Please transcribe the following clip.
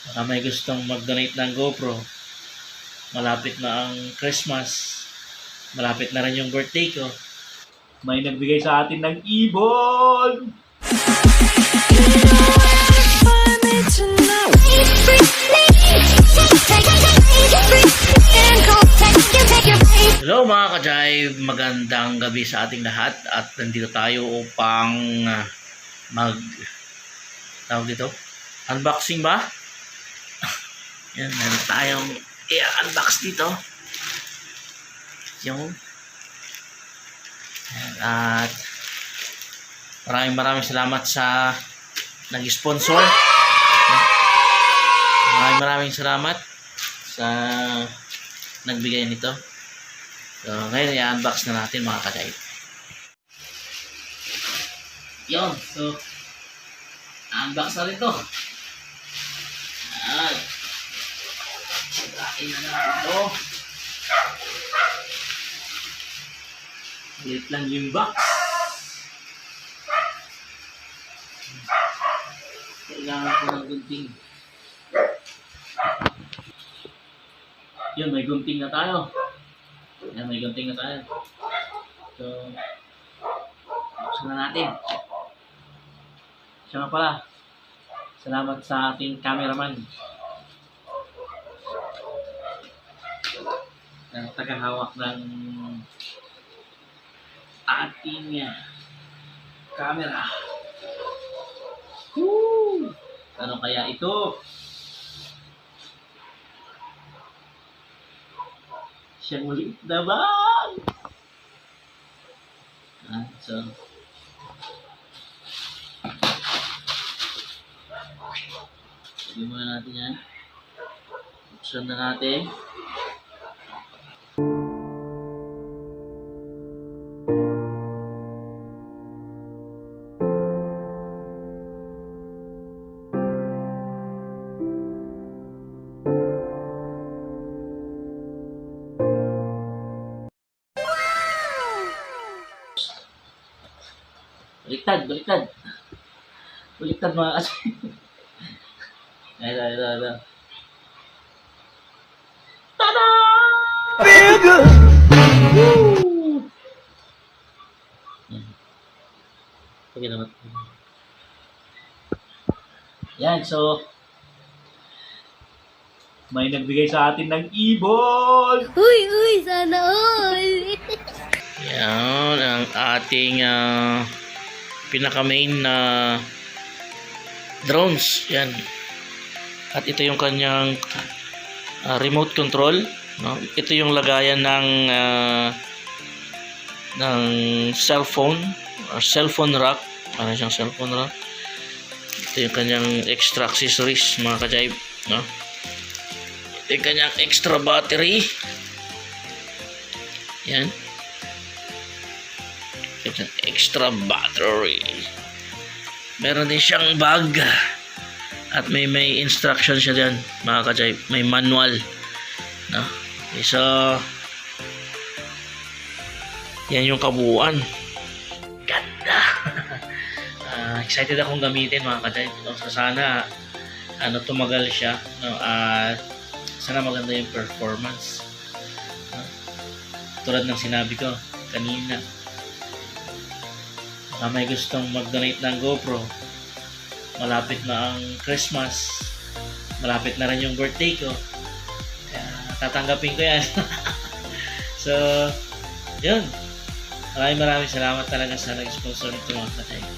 Baka may gustong mag-donate ng GoPro. Malapit na ang Christmas. Malapit na rin yung birthday ko. May nagbigay sa atin ng ibon! Hello mga ka-jive, magandang gabi sa ating lahat at nandito tayo upang tawag dito, unboxing ba? Yan, meron tayong i-unbox dito yung yan, at maraming salamat sa nag-sponsor. Maraming salamat sa nagbigay nito. So, ngayon i-unbox na natin mga ka-jive. Yun, so unbox na rin to. Ayan. Pagkain na natin ito. Ulit lang yung box. Kailangan ko ng gunting. Yun, may gunting na tayo. Yan, may gunting na tayo. So, buksan na natin. Siya nga pala, salamat sa ating cameraman. Ang tagahawak ng ating camera. Woo! Ano kaya ito? Siyang maliit na bag! So, lagyan muna natin yan. Buksan na natin. Baliktad. Baliktad mga kasi. Ito. Tada! Mega! Woo! Okay naman. Yan, so may nagbigay sa atin ng ibon! Uy, sana all! Yan, ang ating pinaka-main na drones. Yan. At ito yung kanyang remote control. No? Ito yung lagayan ng cellphone or cellphone rack. Parang siyang cellphone rack. Ito yung kanyang extra accessories mga ka-jive. No? Ito yung kanyang extra battery. Yan. Extra battery. Meron din siyang bag at may instruction siya diyan mga ka-jive, may manual, no? So yan yung kabuuan. Ganda. Excited akong gamitin mga ka-jive. So, sana tumagal siya, no? Sana maganda yung performance, no? Tulad ng sinabi ko kanina, may gustong mag-donate ng GoPro. Malapit na ang Christmas. Malapit na rin yung birthday ko. Kaya tatanggapin ko yan. So, yun. Maraming salamat talaga sa nag-sponsor nito mga ka-jive.